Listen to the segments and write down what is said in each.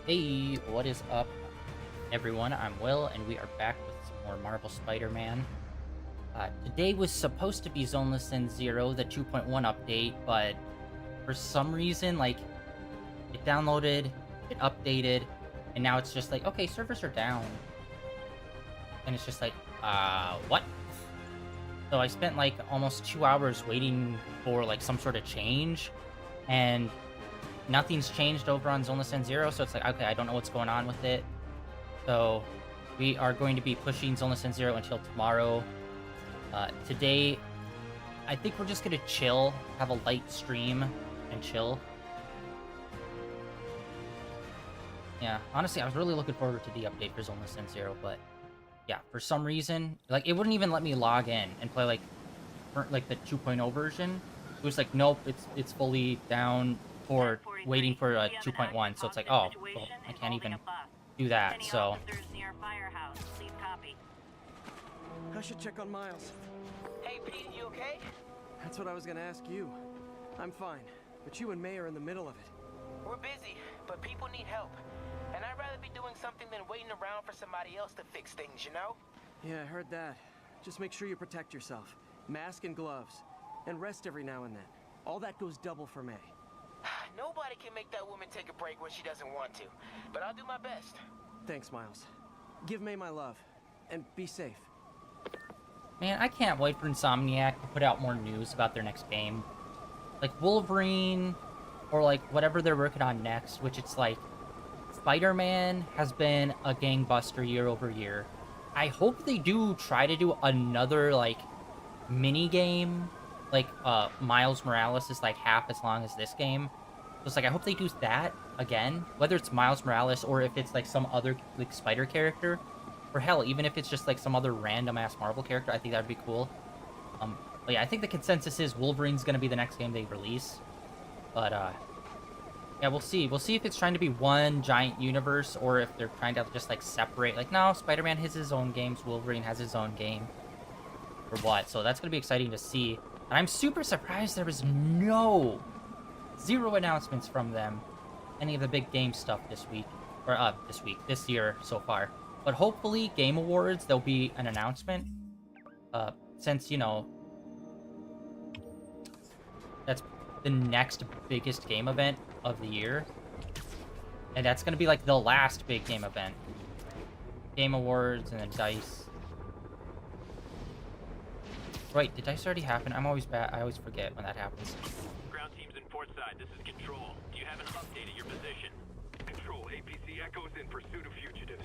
Hey, what is up, everyone? I'm Will, and we are back with some more Marvel Spider-Man. Today was supposed to be Zoneless and Zero, the 2.1 update, but for some reason, it downloaded, it updated, and now it's just like, okay, servers are down. And it's just like, what? So I spent like almost 2 hours waiting for like some sort of change, and nothing's changed over on Zoneless and Zero, so it's like, okay, I don't know what's going on with it. So we are going to be pushing Zoneless and Zero until tomorrow. Today, I think we're just going to chill, have a light stream, and chill. Yeah, honestly, I was really looking forward to the update for Zoneless and Zero, but yeah, for some reason, like, it wouldn't even let me log in and play, like the 2.0 version. It was like, nope, it's fully down for waiting for 2.1, so it's like, oh, well, I can't even do that, so... I should check on Miles. Hey, Pete, you okay? That's what I was gonna ask you. I'm fine, but you and May are in the middle of it. We're busy, but people need help. And I'd rather be doing something than waiting around for somebody else to fix things, you know? Yeah, I heard that. Just make sure you protect yourself. Mask and gloves. And rest every now and then. All that goes double for May. Nobody can make that woman take a break when she doesn't want to. But I'll do my best. Thanks, Miles. Give May my love. And be safe. Man, I can't wait for Insomniac to put out more news about their next game. Like Wolverine, or like whatever they're working on next, which it's like, Spider-Man has been a gangbuster year over year. I hope they do try to do another, like, mini game. Like, Miles Morales is like half as long as this game. So it's like, I hope they do that again. Whether it's Miles Morales or if it's like some other, like, Spider character. Or hell, even if it's just like some other random-ass Marvel character, I think that would be cool. But yeah, I think the consensus is Wolverine's gonna be the next game they release. But, yeah, we'll see. We'll see if it's trying to be one giant universe or if they're trying to just, like, separate. Like, no, Spider-Man has his own games, Wolverine has his own game. Or what. So that's gonna be exciting to see. And I'm super surprised there was zero announcements from them. Any of the big game stuff this week. Or, this year so far. But hopefully, Game Awards, there'll be an announcement. Since, you know, that's the next biggest game event of the year. And that's going to be, like, the last big game event. Game Awards and then DICE. Wait, did DICE already happen? I'm always bad. I always forget when that happens. Ground teams in port side, this is Control. Do you have an update at your position? Control, APC Echoes in pursuit of fugitives.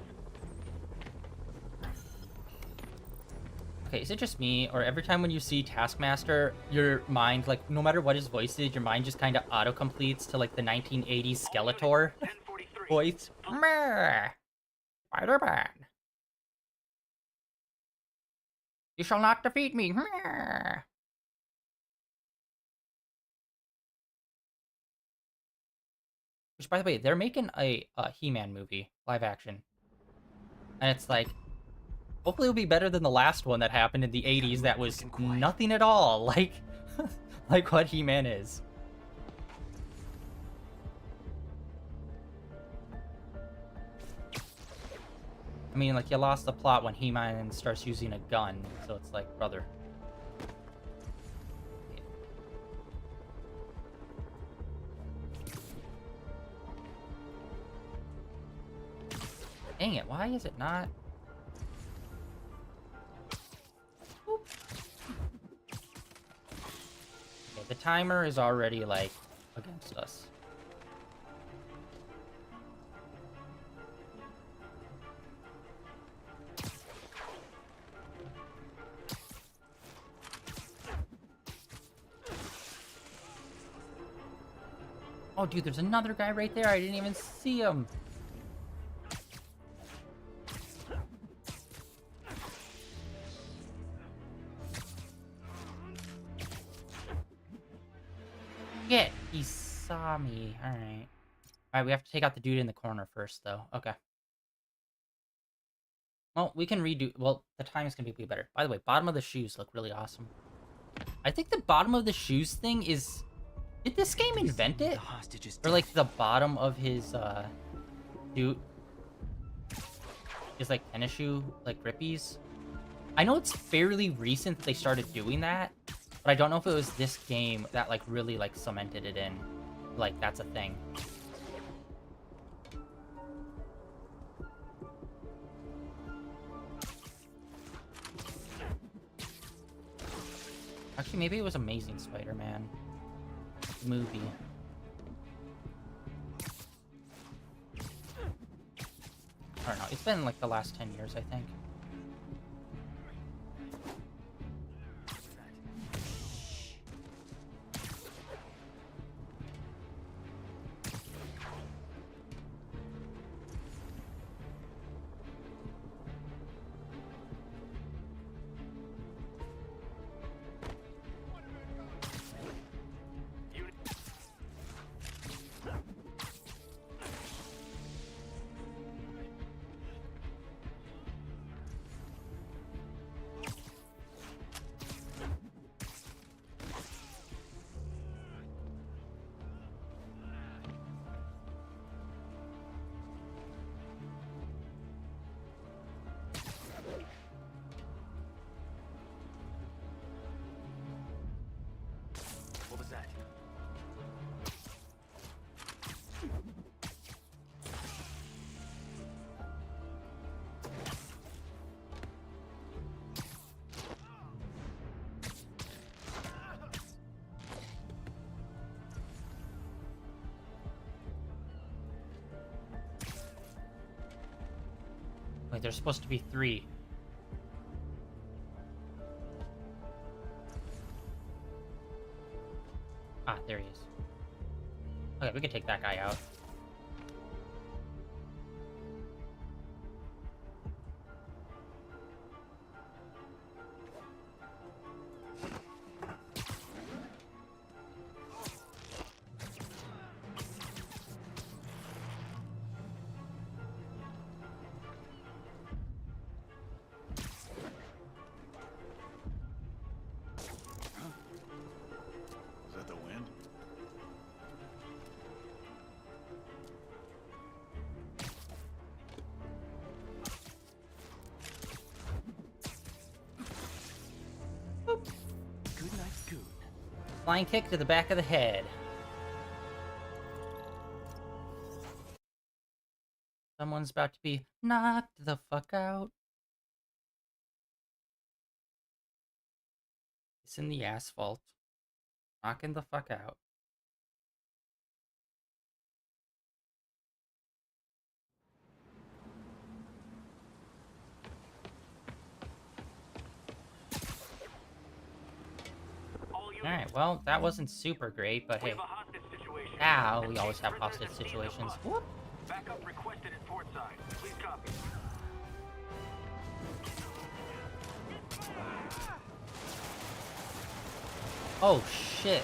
Okay, is it just me, or every time when you see Taskmaster, your mind, like, no matter what his voice is, your mind just kind of auto-completes to, like, the 1980s Skeletor voice? Meh! Spider-Man! You shall not defeat me! Meh! Which, by the way, they're making a He-Man movie, live action. And it's like, hopefully it'll be better than the last one that happened in the 80s that was nothing at all like like what He-Man is. I mean, like, you lost the plot when He-Man starts using a gun, so it's like, brother. Dang it, why is it not? Okay, the timer is already, like, against us. Oh, dude, there's another guy right there. I didn't even see him. Yeah, he saw me. Alright. Alright, we have to take out the dude in the corner first, though. Okay. Well, we can redo... Well, the time is going to be better. By the way, bottom of the shoes look really awesome. I think the bottom of the shoes thing is... Did this game invent it? The hostage is Or, like, the bottom of his, suit is like tennis shoe, like grippies. I know it's fairly recent that they started doing that, but I don't know if it was this game that like really like cemented it in. Like that's a thing. Actually, maybe it was Amazing Spider-Man movie. I don't know. It's been like the last 10 years, I think. What was that? Wait, there's supposed to be 3. Ah, there he is. Okay, we can take that guy out. Is that the wind? Good night, Goon. Flying kick to the back of the head. Someone's about to be knocked the fuck out. It's in the asphalt. Knocking the fuck out. Alright, well, that wasn't super great, but We hey. have a hostage situation. Now we always have hostage situations. Whoop. Backup requested at port side. Please copy. Oh, shit.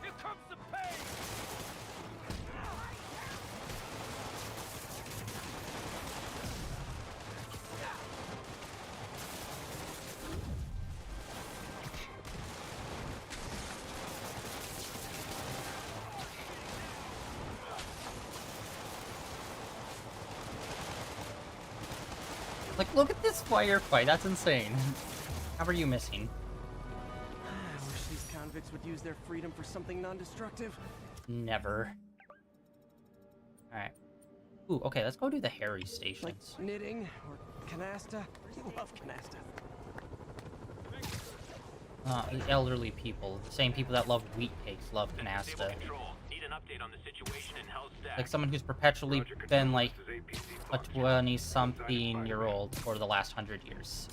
Here comes the pain! Like, look at this firefight. That's insane. How are you missing? I wish these convicts would use their freedom for something non-destructive. Never. Alright. Ooh, okay, let's go do the Harry Like stations. knitting or canasta. You love canasta. The elderly people. The same people that love wheat cakes love Stable canasta. control. Need an update on the situation in Hell's Stack. Like someone who's perpetually been like a 20-something-year-old for the last 100 years.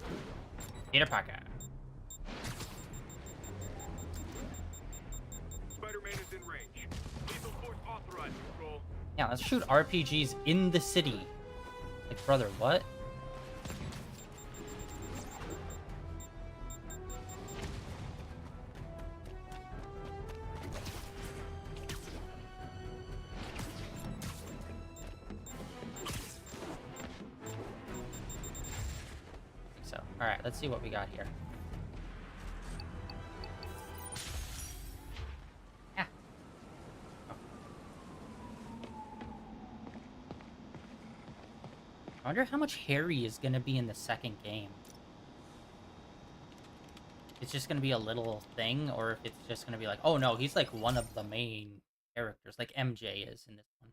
Peter Parker. Spider-Man is in range. Lethal force authorized, control. Yeah, let's shoot RPGs in the city. Like, brother, what? Alright, let's see what we got here. Ah. Oh. I wonder how much Harry is gonna be in the second game. It's just gonna be a little thing, or if it's just gonna be like, oh no, he's like one of the main characters, like MJ is in this one.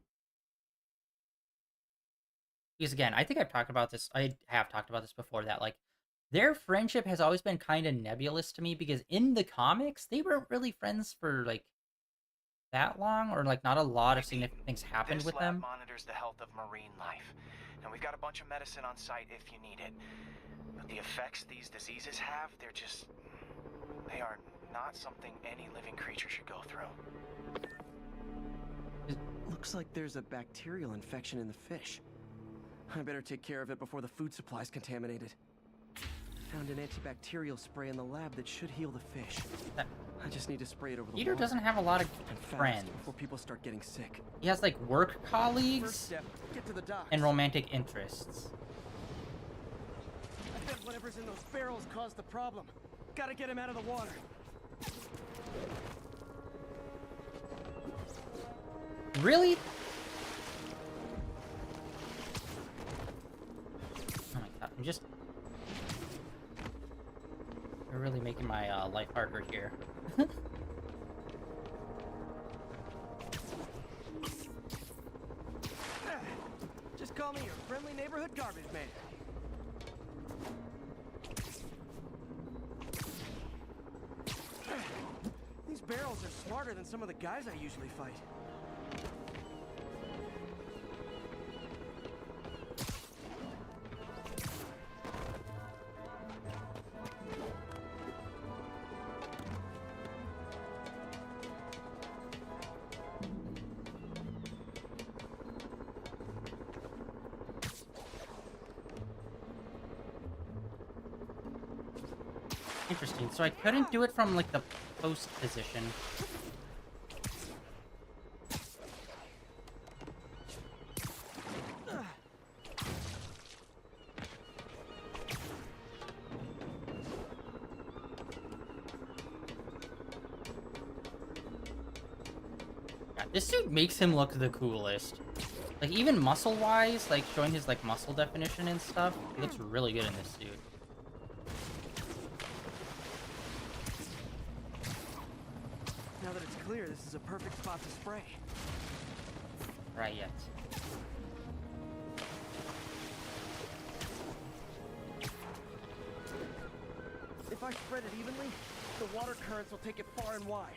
Because again, I think I've talked about this. I have talked about this before. That like their friendship has always been kind of nebulous to me because in the comics they weren't really friends for like that long, or like not a lot of significant things happened This with lab them. monitors the health of marine life, and we've got a bunch of medicine on site if you need it. But the effects these diseases have, they are not something any living creature should go through. Looks like there's a bacterial infection in the fish. I better take care of it before the food supply's contaminated. Found an antibacterial spray in the lab that should heal the fish. That- I just need to spray it over the Peter water. doesn't have a lot of And fast friends. before people start getting sick. He has like work First colleagues step, get to the docks. and romantic interests. I bet whatever's in those barrels caused the problem. Gotta get him out of the water. Really? Oh my god, You're really making my life harder here. Just call me your friendly neighborhood garbage man. These barrels are smarter than some of the guys I usually fight. Interesting. So I couldn't do it from like the post position. God, this suit makes him look the coolest. Like even muscle-wise, like showing his like muscle definition and stuff, he looks really good in this suit. Now that it's clear, this is a perfect spot to spray. Right yet. If I spread it evenly, the water currents will take it far and wide.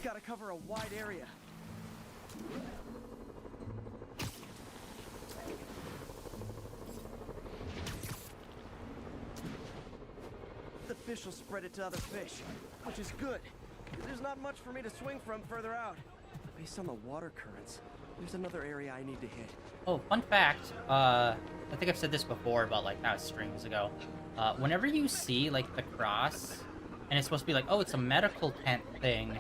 Gotta cover a wide area. The fish will spread it to other fish, which is good. There's not much for me to swing from further out. Based on the water currents, there's another area I need to hit. Oh, fun fact, I think I've said this before, but like that was streams ago. Whenever you see like the cross, and it's supposed to be like, oh, it's a medical tent thing,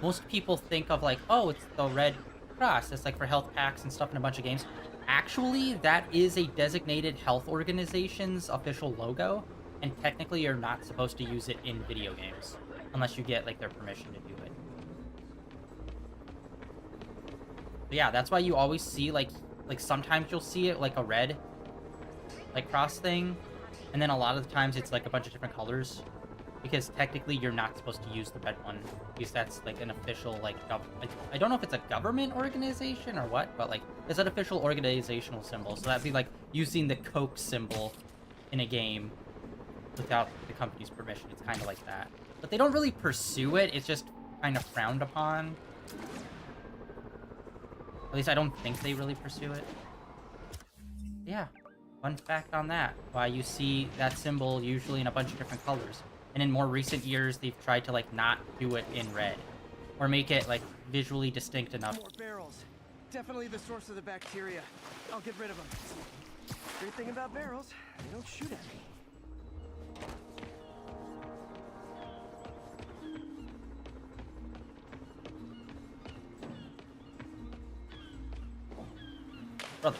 most people think of like, oh, it's the red cross. That's like for health packs and stuff in a bunch of games. Actually, that is a designated health organization's official logo, and technically you're not supposed to use it in video games unless you get like their permission to do it. But yeah, that's why you always see like sometimes you'll see it like a red like cross thing, and then a lot of the times it's like a bunch of different colors, because technically you're not supposed to use the red one because that's like an official like I don't know if it's a government organization or what, but like it's an official organizational symbol. So that'd be like using the Coke symbol in a game without the company's permission. It's kind of like that, but they don't really pursue it. It's just kind of frowned upon. At least I don't think they really pursue it. Yeah, fun fact on that. Why you see that symbol usually in a bunch of different colors. And in more recent years, they've tried to like not do it in red, or make it like visually distinct enough. More barrels. Definitely the source of the bacteria. I'll get rid of them. Great thing about barrels, they don't shoot at me. Brother.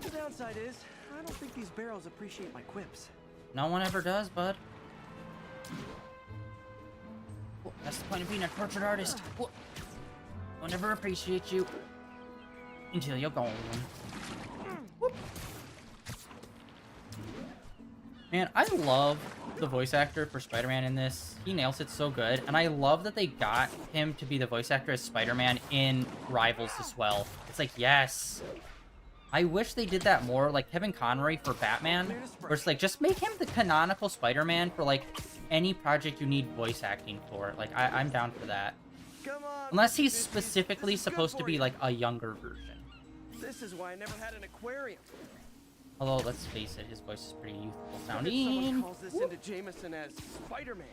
The downside is, I don't think these barrels appreciate my quips. No one ever does, bud. Oh, that's the point of being a tortured artist. Oh. They'll never appreciate you until you're gone. Whoop. Man, I love the voice actor for Spider-Man in this. He nails it so good, and I love that they got him to be the voice actor as Spider-Man in Rivals as well. It's like, yes. I wish they did that more, like Kevin Conroy for Batman, where it's like, just make him the canonical Spider-Man for, like, any project you need voice acting for. Like, I'm down for that. Come on, Unless he's bitches. specifically This is good supposed to for be, you. like, a younger version. This is why I never had an aquarium. Although, let's face it, his voice is pretty youthful What if sounding. someone calls this into Jameson as Spider-Man,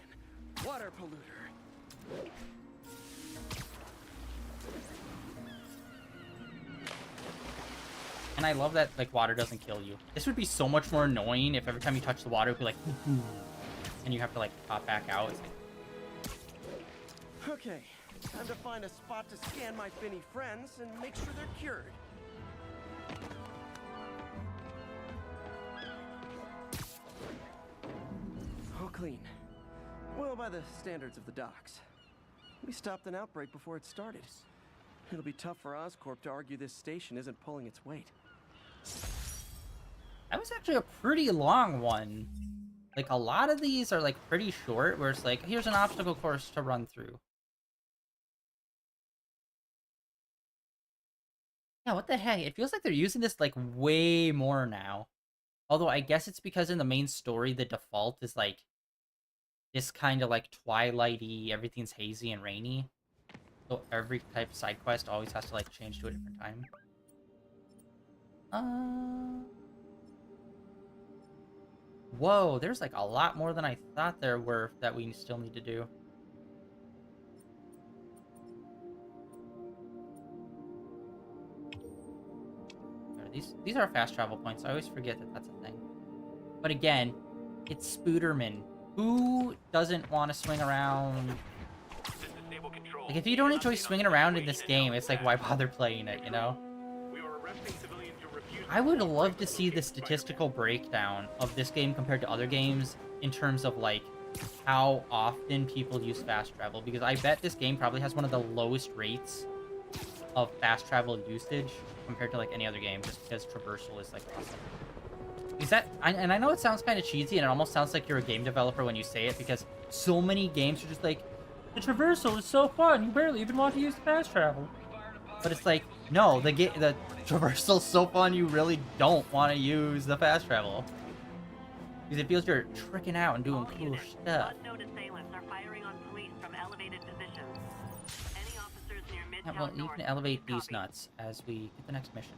water polluter. And I love that, like, water doesn't kill you. This would be so much more annoying if every time you touch the water, it would be like, and you have to, like, pop back out. It's like, Okay, time to find a spot to scan my finny friends and make sure they're cured. All clean. Well, by the standards of the docks. We stopped an outbreak before it started. It'll be tough for Oscorp to argue this station isn't pulling its weight. that was actually a pretty long one. Like, a lot of these are, like, pretty short, where it's like, here's an obstacle course to run through. Yeah, what the heck? It feels like they're using this, like, way more now. Although, I guess it's because in the main story, the default is, like, this kind of, like, twilighty, everything's hazy and rainy. So every type of side quest always has to, like, change to a different time. Whoa, there's, like, a lot more than I thought there were that we still need to do. These are fast travel points. I always forget that that's a thing. But again, it's Spooderman. Who doesn't want to swing around? This is Stable Control. Like, if you don't enjoy swinging around in this game, it's like, why bother playing it, you know? We are arresting civilians who refuse. I would love to see the statistical breakdown of this game compared to other games in terms of, like, how often people use fast travel. Because I bet this game probably has one of the lowest rates of fast travel usage compared to, like, any other game, just because traversal is, like, awesome. Is that... and I know it sounds kind of cheesy, and it almost sounds like you're a game developer when you say it, because so many games are just like, the traversal is so fun, you barely even want to use the fast travel. But it's like, no, the traversal's so fun, you really don't want to use the fast travel. Because it feels you're tricking out and doing cool stuff. Unknown assailants are firing on police from elevated positions. Any officers near Yeah, Midtown well, you North, can elevate please these copy. nuts as we get the next mission.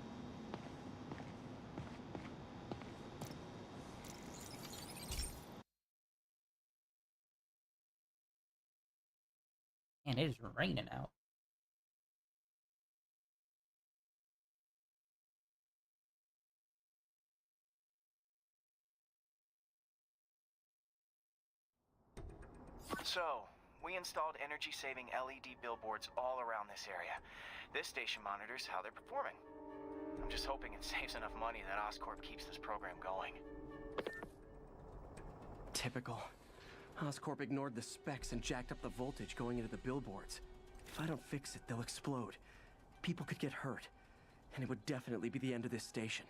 Man, it is raining out. So, we installed energy-saving LED billboards all around this area. This station monitors how they're performing. I'm just hoping it saves enough money that Oscorp keeps this program going. Typical. Oscorp ignored the specs and jacked up the voltage going into the billboards. If I don't fix it, they'll explode. People could get hurt. And it would definitely be the end of this station.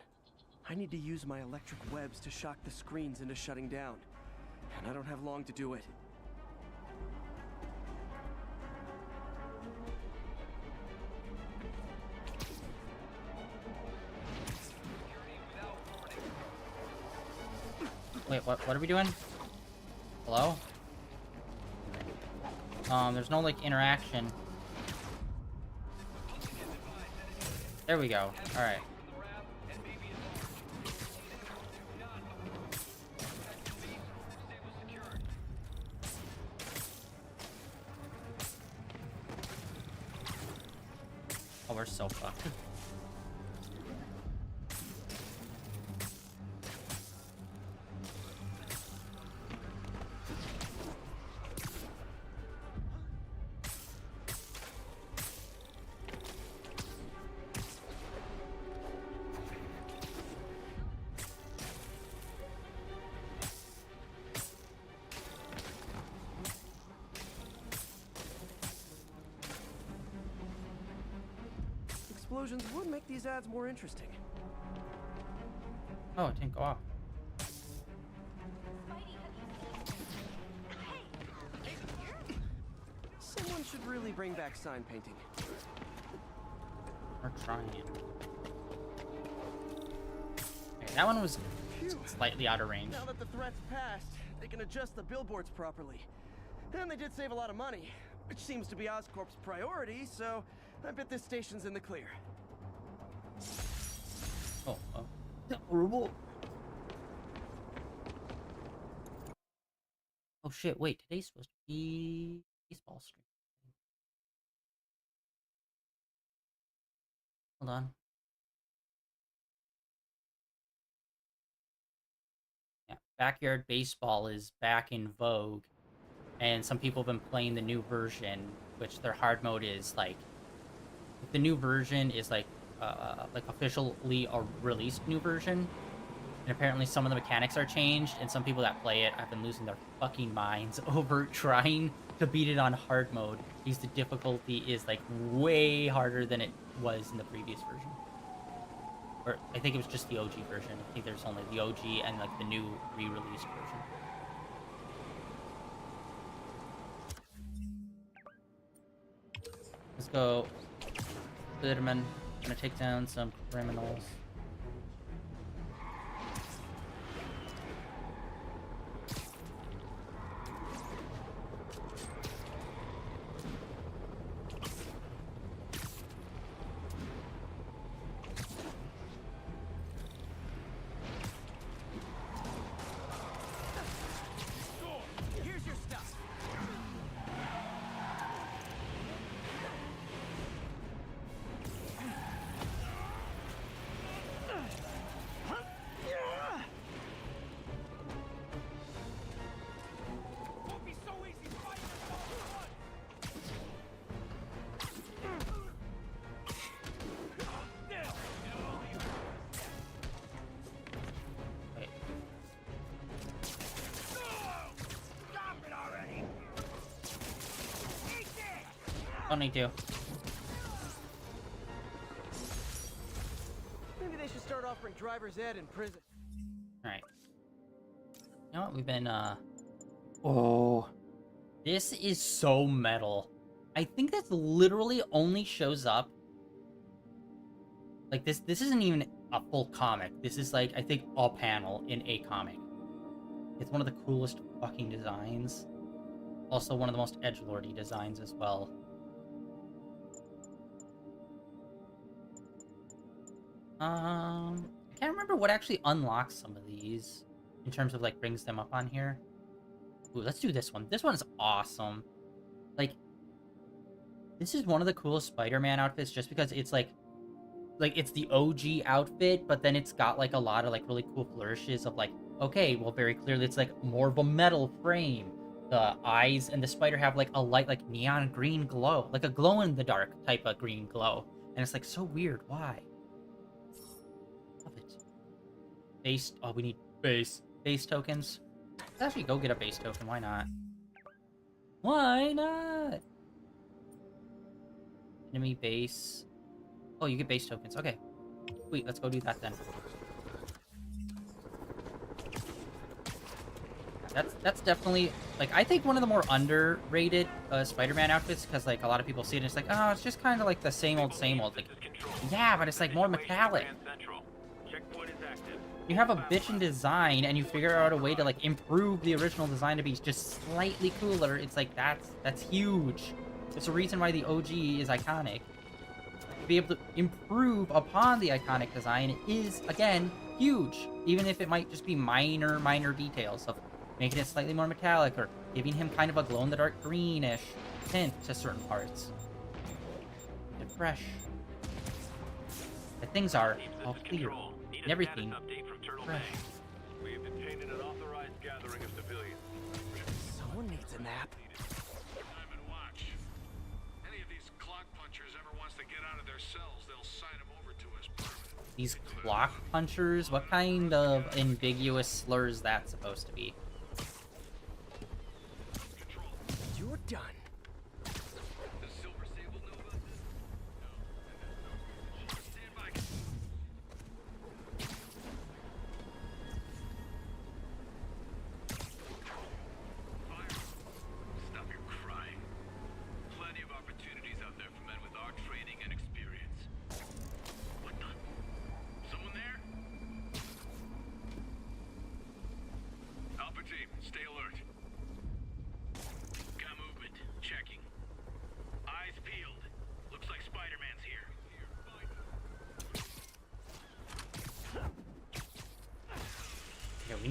I need to use my electric webs to shock the screens into shutting down. And I don't have long to do it. Wait, what are we doing? Hello? There's no, like, interaction. There we go. Alright. Oh, we're so fucked. explosions would make these ads more interesting. Oh, it didn't go off. Someone should really bring back sign painting. We're trying. Okay, that one was Phew. slightly out of range. Now that the threat's passed, they can adjust the billboards properly. And they did save a lot of money, which seems to be Oscorp's priority, so I bet this station's in the clear. Oh, oh. Horrible. Oh shit, wait, today's supposed to be baseball stream. Hold on. Yeah, backyard baseball is back in vogue, and some people have been playing the new version, which their hard mode is like. The new version is like officially a released new version, and apparently some of the mechanics are changed, and some people that play it have been losing their fucking minds over trying to beat it on hard mode because the difficulty is like way harder than it was in the previous version. Or I think it was just the OG version. I think there's only the OG and like the new re-released version. Let's go. Spider-Man. Gonna take down some criminals. Here's your stuff. Wait. Don't need to. Maybe they should start offering driver's ed in prison. Alright. You know what? We've been, Oh. This is so metal. I think this literally only shows up... Like, this isn't even a full comic. This is, like, I think a panel in a comic. It's one of the coolest fucking designs. Also one of the most edgelordy designs as well. I can't remember what actually unlocks some of these in terms of like brings them up on here. Ooh, let's do this one. This one is awesome. Like, this is one of the coolest Spider-Man outfits just because it's like it's the OG outfit, but then it's got like a lot of like really cool flourishes of like, okay, well, very clearly it's like more of a metal frame. The eyes and the spider have like a light like neon green glow, like a glow in the dark type of green glow, and it's like so weird. Why? Love it. Base. Oh, we need base tokens. Let's actually go get a base token. Why not? Why not? Enemy base. Oh, you get base tokens. Okay. Wait, let's go do that then. That's definitely, like, I think one of the more underrated Spider-Man outfits, because, like, a lot of people see it and it's like, oh, it's just kind of like the same old, like, yeah, but it's, like, more metallic. You have a bitchin' design and you figure out a way to, like, improve the original design to be just slightly cooler. It's like, that's huge. It's a reason why the OG is iconic. To be able to improve upon the iconic design is, again, huge. Even if it might just be minor details of making it slightly more metallic or giving him kind of a glow-in-the-dark greenish tint to certain parts. And fresh. The things are all clear. And everything fresh. We have detained an unauthorized gathering of civilians. Someone needs a nap. Time and watch. Any of these clock punchers ever wants to get out of their cells, they'll sign them over to us permanently. These clock punchers? What kind of ambiguous slur is that supposed to be? You're done. Does Silver Sable know about this?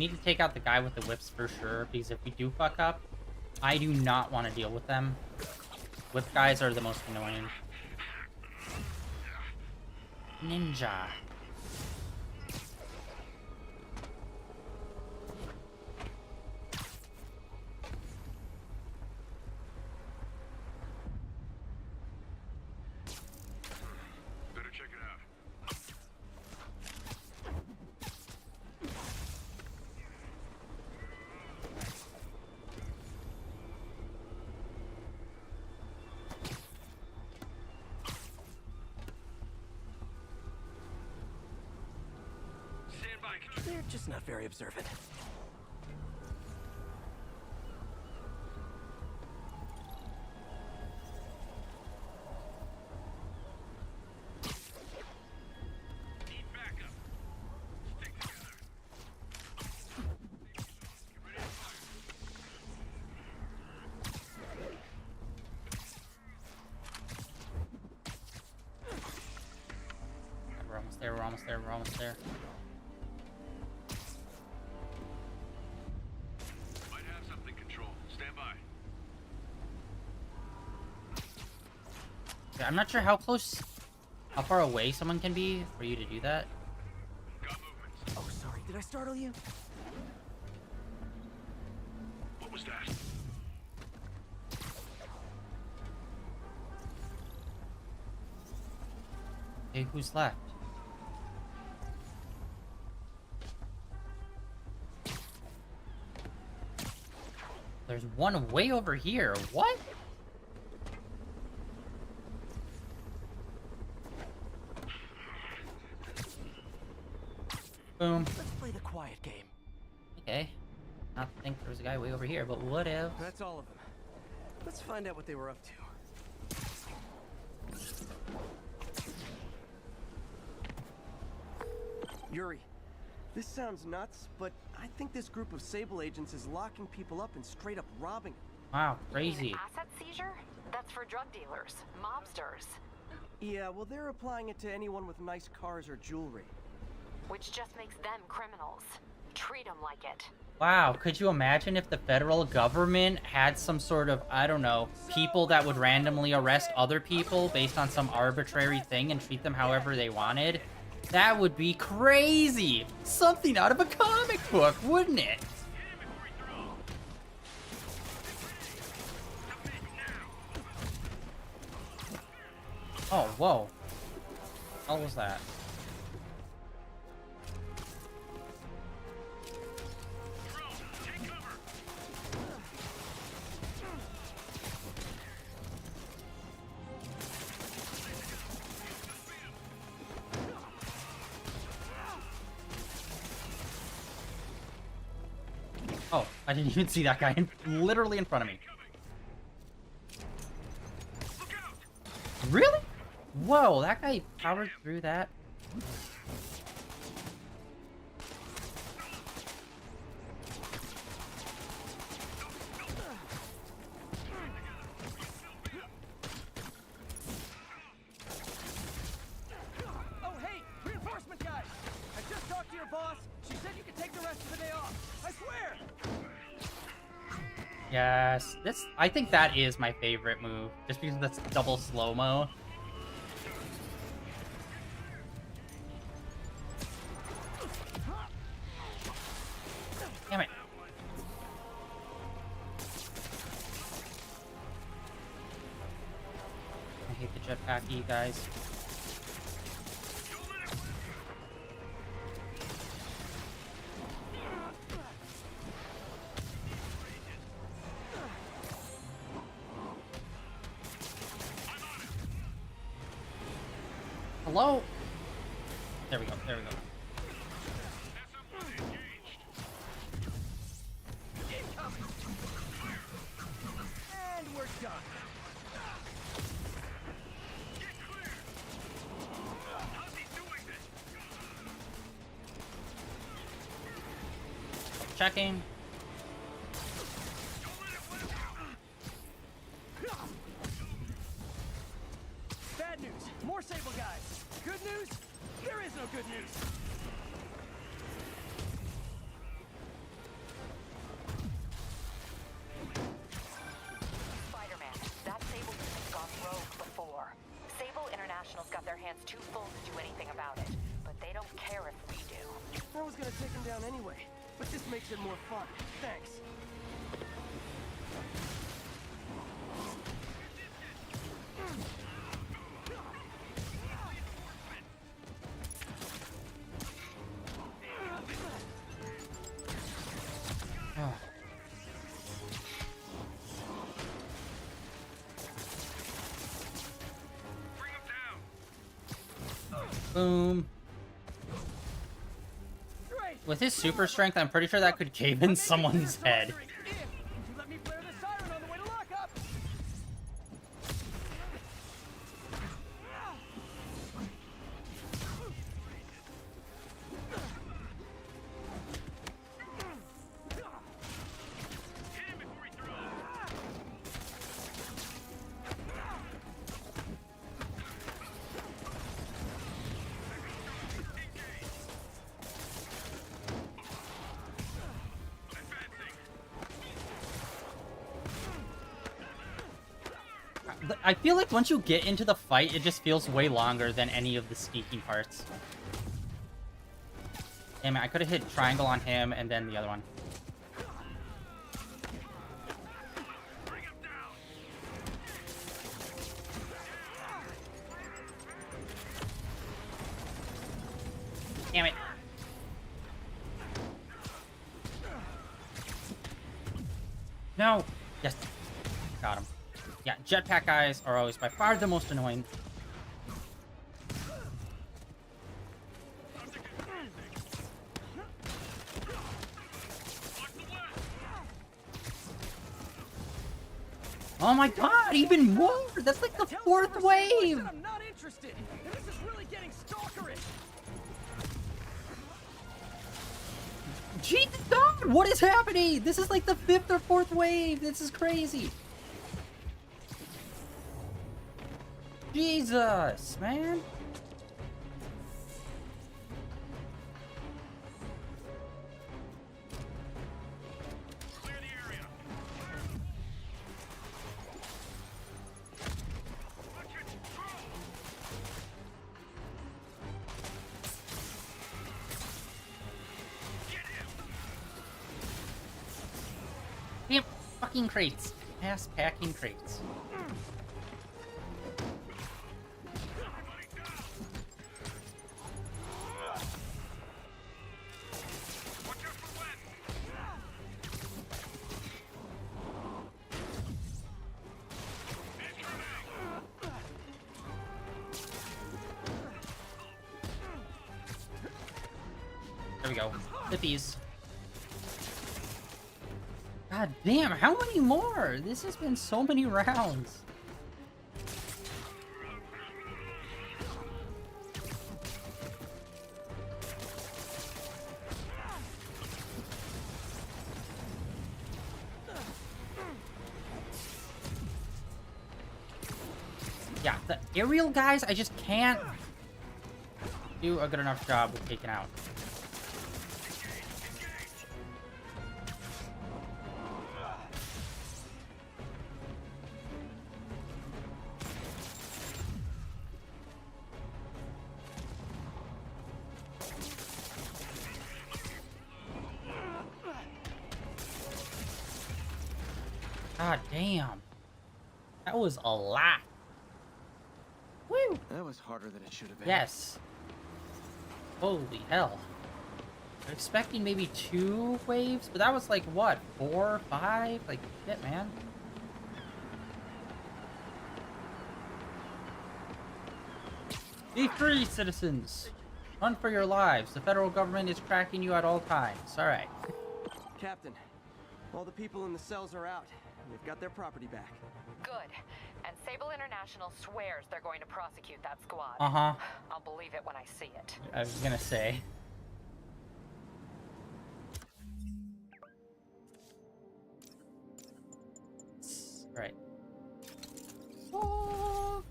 need to take out the guy with the whips for sure, because if we do fuck up, I do not want to deal with them. Whip guys are the most annoying. Ninja. Better check it out. Stand by. They're just not very observant. Need backup. Stick together. Get ready to fire. We're almost there, we're almost there, we're almost there. Might have something, Control. Stand by. Yeah, I'm not sure how far away someone can be for you to do that. Got movements. Oh, sorry. Did I startle you? What was that? Okay, who's left? There's one way over here. What? Boom. Let's play the quiet game. Okay. Not think there was a guy way over here, but what if? That's all of them. Let's find out what they were up to. Yuri, this sounds nuts, but I think this group of Sable agents is locking people up and straight up robbing them. Wow, You mean crazy. an asset seizure? That's for drug dealers, mobsters, Yeah, well, they're applying it to anyone with nice cars or jewelry. which just makes them criminals. Treat them like it. Wow, could you imagine if the federal government had some sort of, I don't know, people that would randomly arrest other people based on some arbitrary thing and treat them however they wanted? That would be crazy! Something out of a comic book, wouldn't it? Oh, whoa. What was that? Oh, I didn't even see that guy literally in front of me. Really? Whoa, that guy powered through that. Oh, hey! Reinforcement guys! I just talked to your boss. She said you could take the rest of the day off. I swear! Yes, I think that is my favorite move, just because that's double slow-mo. Damn it. I hate the jetpacky guys. Hello? There we go, there we go. And we're done. Checking. Bad news. More Sable guys. Good news? There is no good news. hands too full to do anything about it. But they don't care if we do. I was gonna take him down anyway, but this makes it more fun. Thanks. Oh. Bring him down. Boom. With his super strength, I'm pretty sure that could cave in someone's head. You let me flare the siren on the way to lockup. Hit him before he throws. I feel like once you get into the fight, it just feels way longer than any of the sneaky parts. Damn it, I could have hit triangle on him and then the other one. Damn it. No! Yes. Got him. Yeah, jetpack guys are always by far the most annoying. Oh my god, even more! That's like the fourth wave! I'm not interested. And this is really getting stalkerish. Jesus God, what is happening? This is like the fifth or fourth wave. This is crazy. Jesus, man. Clear the area. Watch it. Throw. Get him. Damn fucking crates. Ass packing crates. Everybody down. Watch out for Wen. Incoming. There we go. Hit these. God damn, how many more? This has been so many rounds. Yeah, the aerial guys, I just can't do a good enough job with taking out. God damn. That was a lot. Woo! That was harder than it should have been. Yes. Holy hell. I'm expecting maybe 2 waves, but that was like, what, 4, 5? Like, shit, man. Be free, citizens! Run for your lives. The federal government is tracking you at all times. Alright. Captain, all the people in the cells are out. They've got their property back. Good. And Sable International swears they're going to prosecute that squad. Uh-huh. I'll believe it when I see it. I was gonna say. Right. Oh.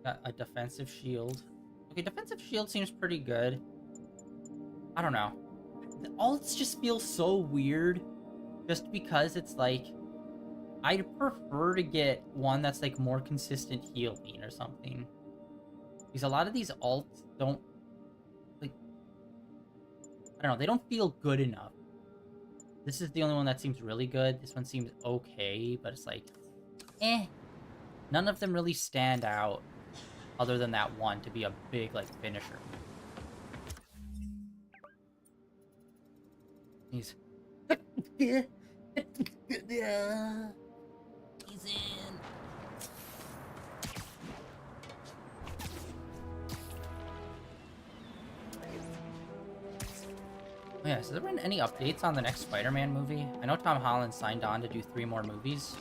Got a defensive shield. Okay, defensive shield seems pretty good. I don't know. The ults just feel so weird. Just because it's like... I'd prefer to get one that's like more consistent healing or something. Because a lot of these alts don't, like, I don't know, they don't feel good enough. This is the only one that seems really good. This one seems okay, but it's like, eh. None of them really stand out other than that one to be a big, like, finisher. He's... He's in. Oh yeah, has there been any updates on the next Spider-Man movie? I know Tom Holland signed on to do 3 more movies.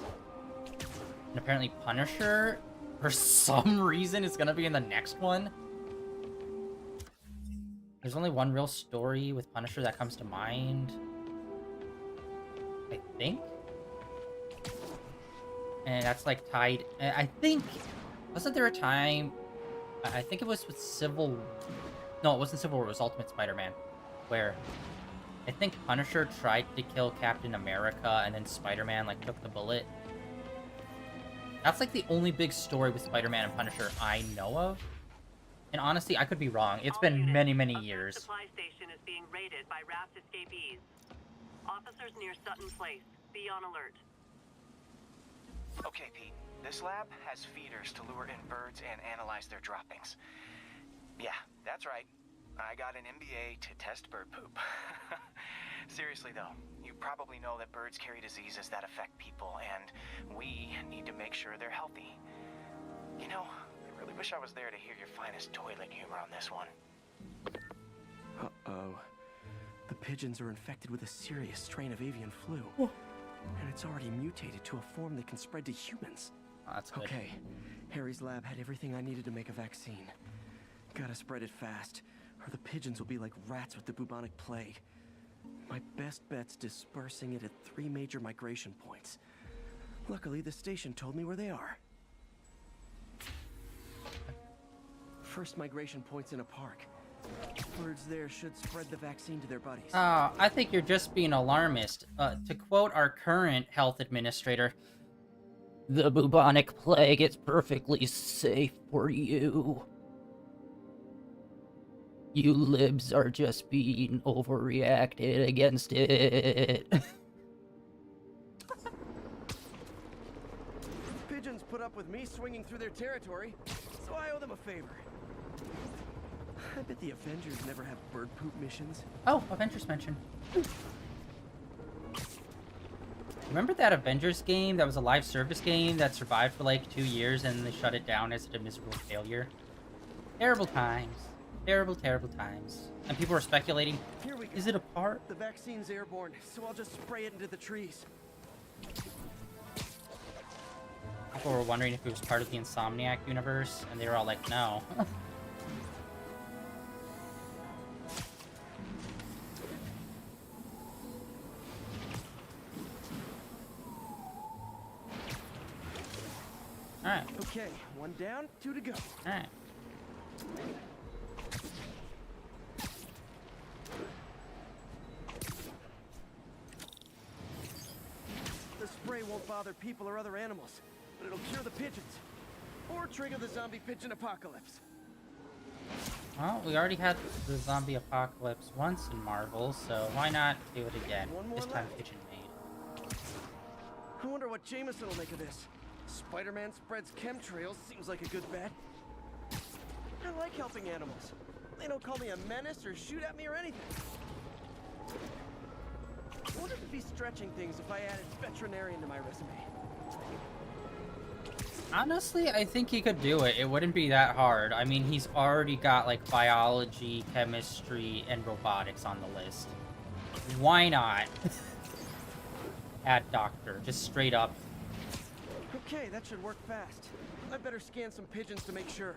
And apparently Punisher, for some reason, is gonna be in the next one. There's only one real story with Punisher that comes to mind. I think? And that's like tied... I think... Wasn't there a time... I think it was with Civil... No, it wasn't Civil War, it was Ultimate Spider-Man. Where... I think Punisher tried to kill Captain America and then Spider-Man, like, took the bullet. That's, like, the only big story with Spider-Man and Punisher I know of. And honestly, I could be wrong. It's been many, many years. The supply station is being raided by Raft escapees. Officers near Sutton Place. Be on alert. Okay, Pete. This lab has feeders to lure in birds and analyze their droppings. Yeah, that's right. I got an MBA to test bird poop. Seriously though, you probably know that birds carry diseases that affect people, and we need to make sure they're healthy. You know, I really wish I was there to hear your finest toilet humor on this one. Uh-oh. The pigeons are infected with a serious strain of avian flu. And it's already mutated to a form that can spread to humans. Oh, that's good. Okay, Harry's lab had everything I needed to make a vaccine. Gotta spread it fast, or the pigeons will be like rats with the bubonic plague. My best bet's dispersing it at 3 major migration points. Luckily, the station told me where they are. First migration point's in a park. Birds there should spread the vaccine to their buddies. I think you're just being alarmist. To quote our current health administrator, the bubonic plague is perfectly safe for you. You libs are just being overreacted against it. Pigeons put up with me swinging through their territory, so I owe them a favor. I bet the Avengers never have bird poop missions. Oh, Avengers mention. Remember that Avengers game that was a live service game that survived for like 2 years and they shut it down as a miserable failure? Terrible times. Terrible, terrible times. And people were speculating, Here we go. is it a part? The vaccine's airborne, so I'll just spray it into the trees. People were wondering if it was part of the Insomniac universe, and they were all like, no. Alright, Okay, 1 down, 2 to go. alright. The spray won't bother people or other animals, but it'll cure the pigeons. Or trigger the zombie pigeon apocalypse. Well, we already had the zombie apocalypse once in Marvel, so why not do it again? One more This time left. pigeon made. I wonder what Jameson will make of this. Spider-Man spreads chemtrails, seems like a good bet. I like helping animals. They don't call me a menace or shoot at me or anything. I wonder if it'd be stretching things if I added veterinarian to my resume. Honestly, I think he could do it. It wouldn't be that hard. I mean, he's already got, like, biology, chemistry, and robotics on the list. Why not add doctor? Just straight up. Okay, that should work fast. I better scan some pigeons to make sure.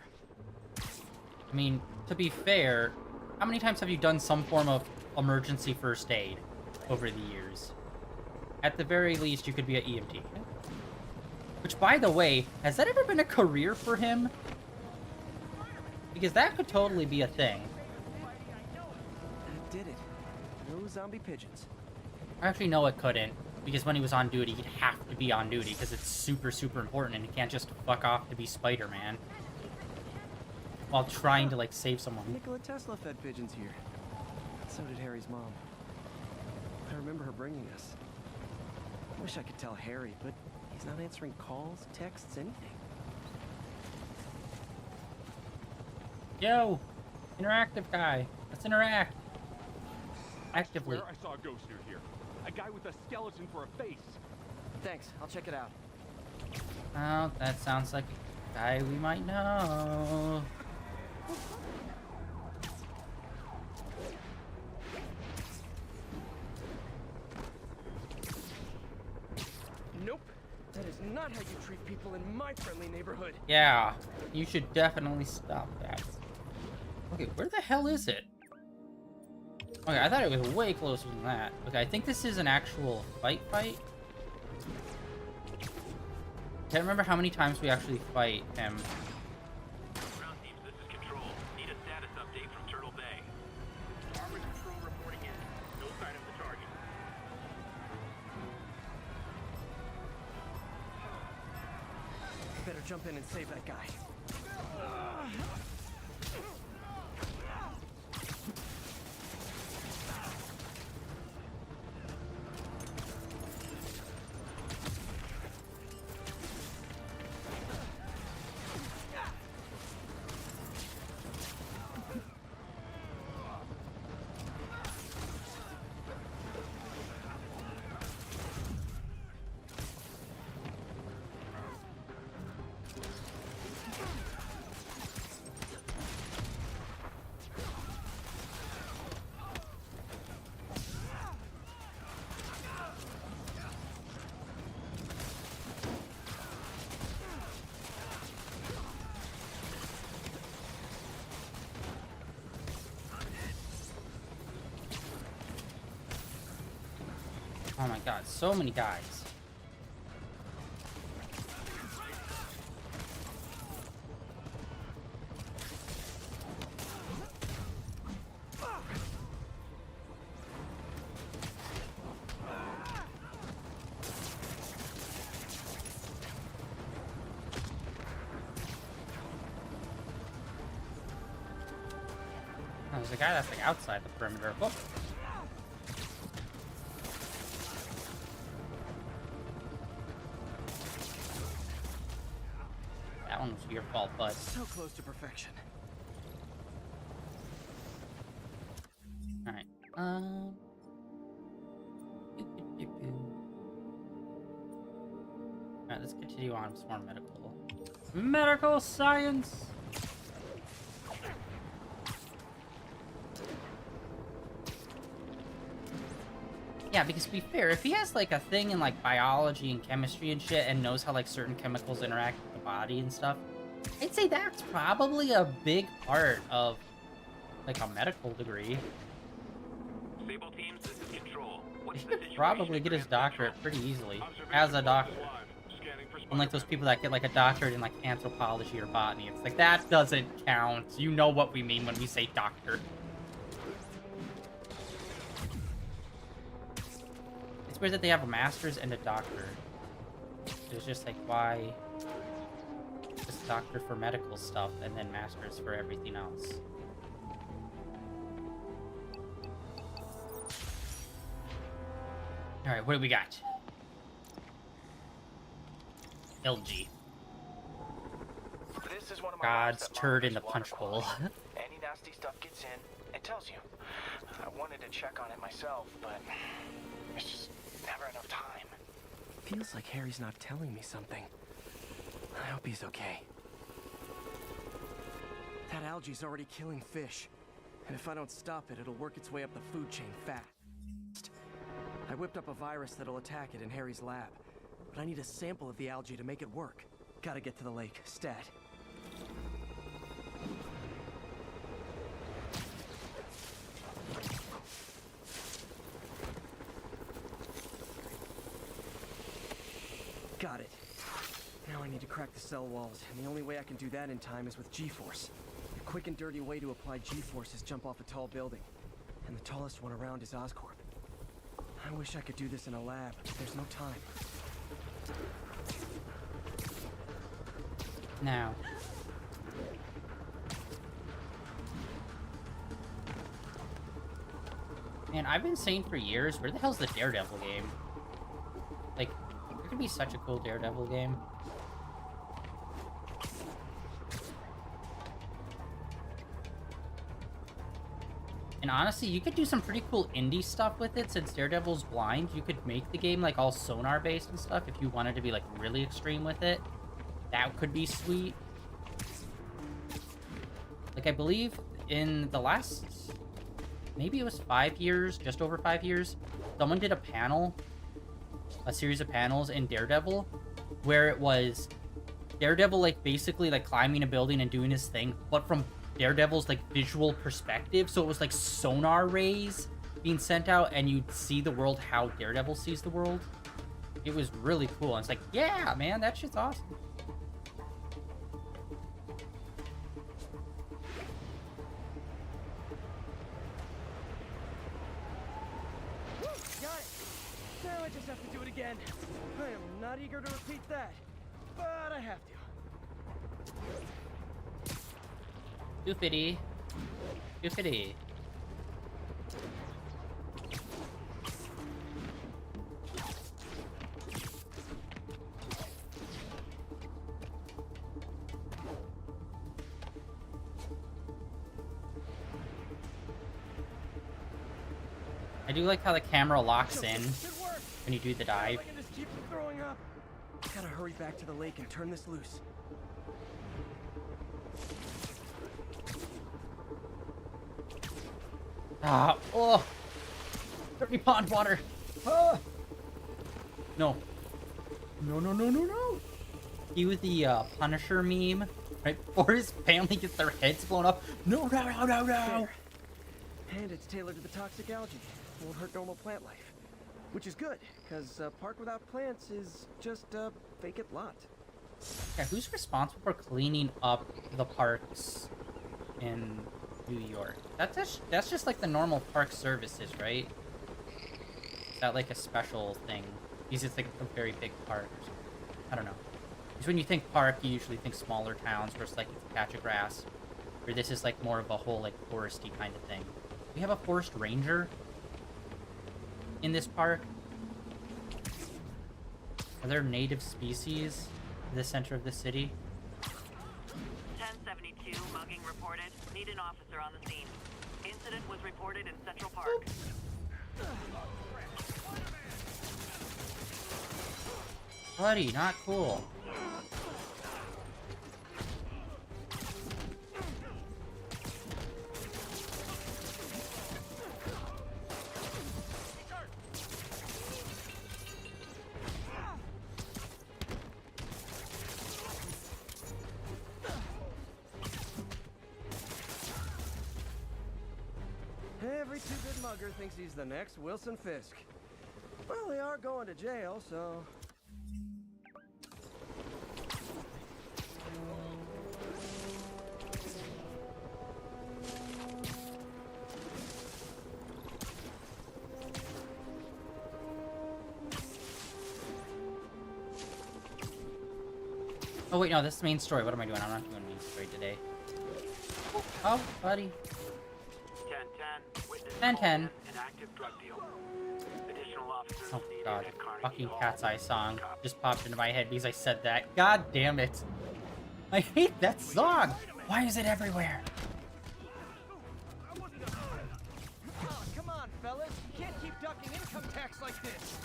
I mean, to be fair, how many times have you done some form of emergency first aid over the years? At the very least, you could be an EMT. Which, by the way, has that ever been a career for him? Because that could totally be a thing. I did it. No zombie pigeons. Actually, no, it couldn't. Because when he was on duty, he'd have to be on duty because it's super, super important and he can't just fuck off to be Spider-Man. While trying to, like, save someone. Nikola Tesla fed pigeons here. So did Harry's mom. I remember her bringing us. Wish I could tell Harry, but he's not answering calls, texts, anything. Yo! Interactive guy. Let's interact. Actively. I saw a ghost near here. A guy with a skeleton for a face. Thanks, I'll check it out. Oh, that sounds like a guy we might know. Nope. That is not how you treat people in my friendly neighborhood. Yeah, you should definitely stop that. Okay, where the hell is it? Okay, I thought it was way closer than that. Okay, I think this is an actual fight. Can't remember how many times we actually fight him. Ground teams, this is Control. Need a status update from Turtle Bay. Armored Control reporting in. No sign of the target. Better jump in and save that guy. Oh my god, so many guys. Oh, there's a guy that's like outside the perimeter. Oh. That one was your fault, bud. So close to perfection. Alright. Alright, let's continue on with some more medical science. Yeah, because to be fair, if he has like a thing in like biology and chemistry and shit and knows how like certain chemicals interact with the body and stuff, I'd say that's probably a big part of like a medical degree. Sable teams, this is Control. What's He the could situation probably at get his Grand doctorate Central? pretty easily Observation as a doctor. live. Scanning for Unlike those Spider-Man. people that get like a doctorate in like anthropology or botany. It's like that doesn't count. You know what we mean when we say doctor. It's weird that they have a master's and a doctor. It's just like why just doctor for medical stuff and then master's for everything else. Alright, what do we got? LG. This is one of my God's labs that turd in monitors the punch water bowl. quality. Any nasty stuff gets in, it tells you. I wanted to check on it myself, but there's just never enough time. Feels like Harry's not telling me something. I hope he's okay. That algae's already killing fish. And if I don't stop it, it'll work its way up the food chain fast. I whipped up a virus that'll attack it in Harry's lab. But I need a sample of the algae to make it work. Gotta get to the lake, stat. Got it. Now I need to crack the cell walls, and the only way I can do that in time is with G-Force. A quick and dirty way to apply G-Force is jump off a tall building. And the tallest one around is Oscorp. I wish I could do this in a lab, but there's no time. Now. Man, I've been saying for years, where the hell's the Daredevil game? Like, it could be such a cool Daredevil game. And honestly, you could do some pretty cool indie stuff with it. Since Daredevil's blind, you could make the game like all sonar based and stuff if you wanted to be like really extreme with it. That could be sweet. Like, I believe in the last, maybe it was 5 years, just over 5 years, someone did a panel, a series of panels in Daredevil, where it was Daredevil like basically like climbing a building and doing his thing, but from Daredevil's like visual perspective. So it was like sonar rays being sent out, and you'd see the world how Daredevil sees the world. It was really cool. And it's like, yeah, man, that shit's awesome. Got it! Now I just have to do it again. I am not eager to repeat that, but I have to. 250. 250. I do like how the camera locks in when you do the dive. I can just keep throwing up. Gotta hurry back to the lake and turn this loose. Ah, oh, dirty pond water. Ah. No. No, no, no, no, no. Cue the Punisher meme right before his family gets their heads blown up. No, no, no, no, no. And it's tailored to the toxic algae. Won't hurt normal plant life. Which is good, because a park without plants is just a vacant lot. Yeah, who's responsible for cleaning up the parks in New York? That's just like the normal park services, right? Is that like a special thing? Because it's like a very big park. I don't know. Because when you think park, you usually think smaller towns versus like it's a patch of grass. Where this is like more of a whole like foresty kind of thing. We have a forest ranger in this park. Are there native species in the center of the city? 1072, mugging reported. Need an officer on the scene. Incident was reported in Central Park. Buddy, not cool. Every two-bit mugger thinks he's the next Wilson Fisk. Well, they are going to jail, so... Oh wait, no, this is main story. What am I doing? I'm not doing main story today. Oh, buddy. 1010. Witness 1010. An active drug deal. Additional officers Oh needed god, at Carnegie fucking Hall. Cat's Eye song just popped into my head because I said that. God damn it. I hate that song. Why is it everywhere? Oh, come on, fellas. You can't keep ducking income tax like this.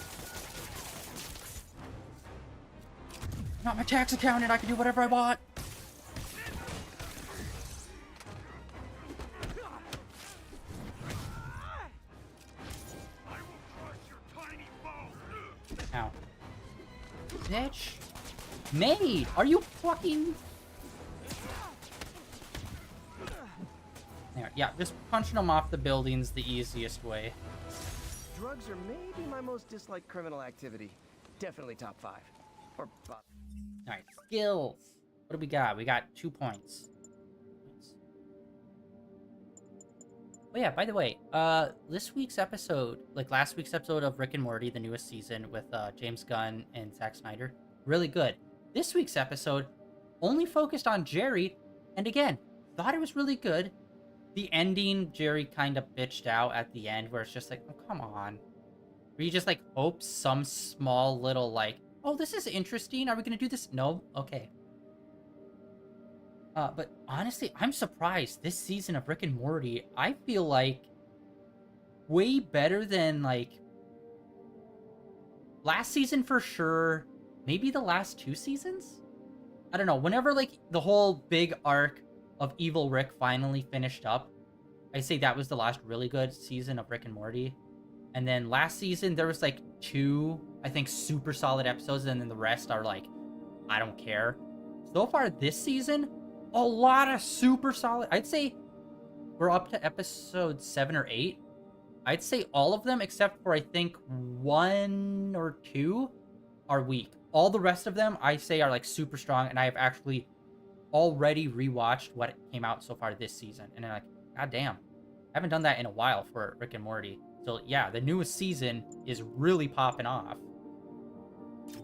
Not my tax accountant. I can do whatever I want. Ow. Bitch. Maid, are you fucking... There, yeah, just punching them off the building's the easiest way. Drugs are maybe my most disliked criminal activity. Definitely top 5. Or bottom. Alright, skills. What do we got? We got 2 points. Oh yeah, by the way, this week's episode, like last week's episode of Rick and Morty, the newest season with James Gunn and Zack Snyder, really good. This week's episode only focused on Jerry, and again, thought it was really good. The ending, Jerry kind of bitched out at the end, where it's just like, oh, come on. Where you just like hope some small little like, oh, this is interesting. Are we gonna do this? No? Okay. But honestly, I'm surprised. This season of Rick and Morty, I feel like way better than like last season for sure. Maybe the last 2 seasons? I don't know. Whenever like the whole big arc of Evil Rick finally finished up, I say that was the last really good season of Rick and Morty. And then last season, there was like 2, I think, super solid episodes, and then the rest are like, I don't care. So far this season, a lot of super solid. I'd say we're up to episode 7 or 8. I'd say all of them, except for I think 1 or 2, are weak. All the rest of them, I say, are like super strong, and I have actually already rewatched what came out so far this season. And I'm like, god damn. I haven't done that in a while for Rick and Morty. So yeah, the newest season is really popping off.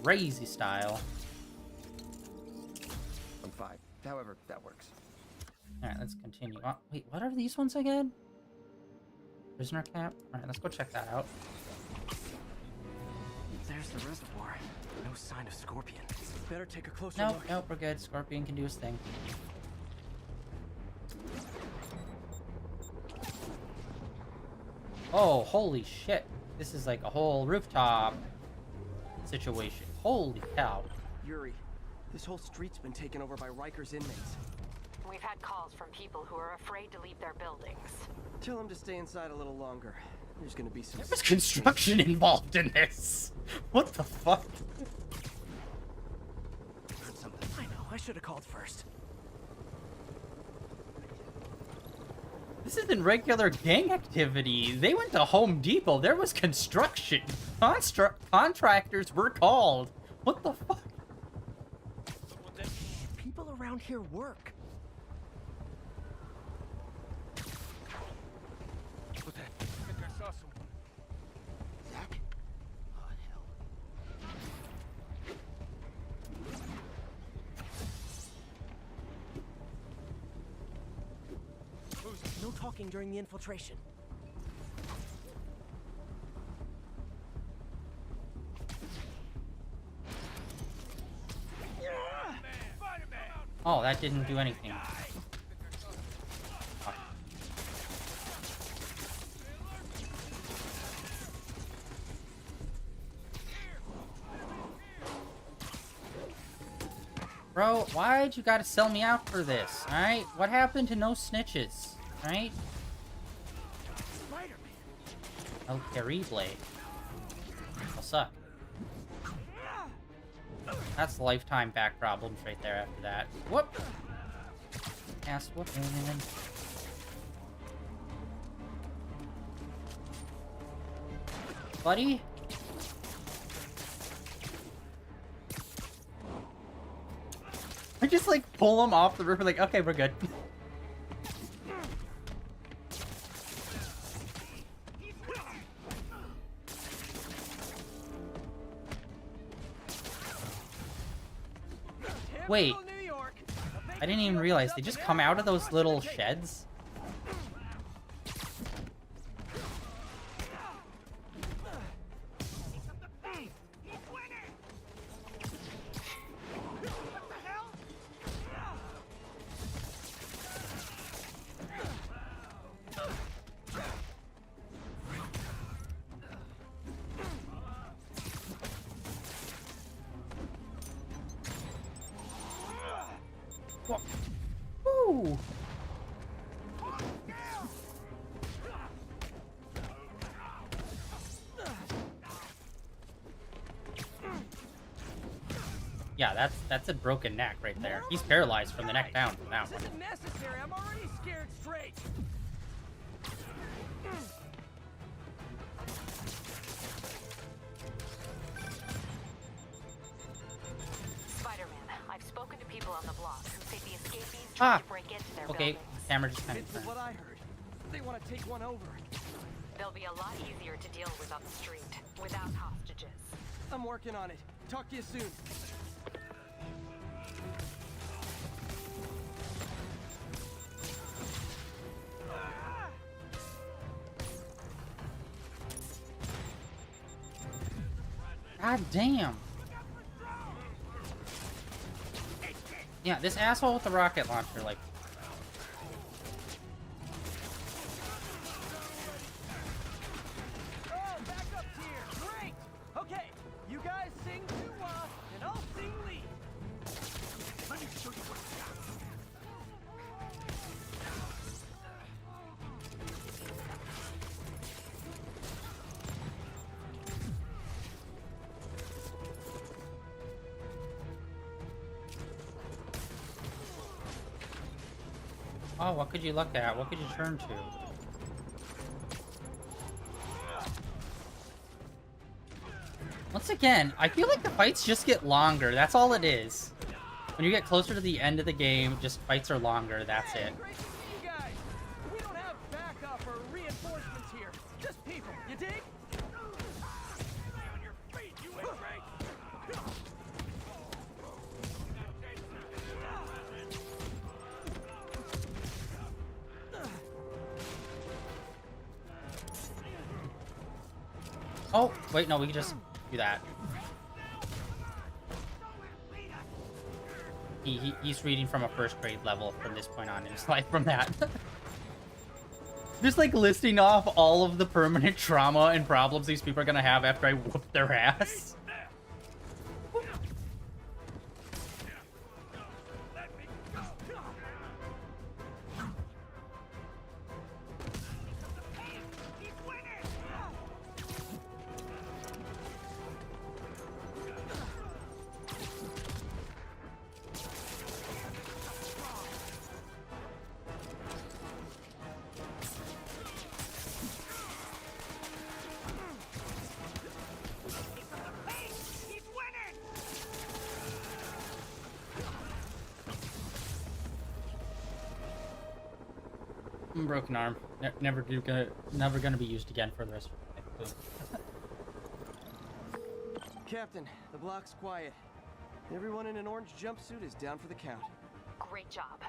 Crazy style. I'm fine. However, that works. Alright, let's continue. Oh, wait, what are these ones again? Prisoner camp? Alright, let's go check that out. There's the reservoir. No sign of Scorpion. Better take a closer Nope, look. nope, we're good. Scorpion can do his thing. Oh, holy shit. This is like a whole rooftop situation. Holy cow. Yuri, this whole street's been taken over by Riker's inmates. We've had calls from people who are afraid to leave their buildings. Tell them to stay inside a little longer. There's gonna be some... There's construction involved in this. What the fuck? Heard something. I know, I should have called first. This isn't regular gang activity. They went to Home Depot. There was construction. Contractors were called. What the fuck? People around here work. What the? I think I saw someone. Zach? Oh, hell. No talking during the infiltration. Oh, that didn't do anything. Fuck. Bro, why'd you gotta sell me out for this, alright? What happened to no snitches, alright? El Terrible. I'll suck. That's lifetime back problems right there after that. Whoop! Ass whooping. Buddy? I just like pull him off the roof and like, okay, we're good. Wait, I didn't even realize they just come out of those little sheds. Woo! Yeah, that's a broken neck right there. He's paralyzed from the neck down from that one. This isn't necessary. I'm already scared straight. Spider-Man, I've spoken to people on the block who say the escapees tried to break into their Okay, buildings. camera just kind of This is turned. what I heard. they want to take one over. They'll be a lot easier to deal with on the street, without hostages. I'm working on it. Talk to you soon. God damn. Yeah, this asshole with the rocket launcher, like... Oh, backup's here! Great! Okay, you guys sing doo-wah, and I'll sing lead. Let me show you what I got. Oh, what could you look at? What could you turn to? Once again, I feel like the fights just get longer. That's all it is. When you get closer to the end of the game, just fights are longer. That's it. Great to see you guys. We don't have backup or reinforcements here. Just people, you dig? On your feet, you ingrate! Oh, wait, no, we can just do that. He's reading from a first grade level from this point on in his life from that. Just like listing off all of the permanent trauma and problems these people are gonna have after I whoop their ass. Broken arm. Never gonna be used again for the rest of my life. Captain, the block's quiet. Everyone in an orange jumpsuit is down for the count. Great job.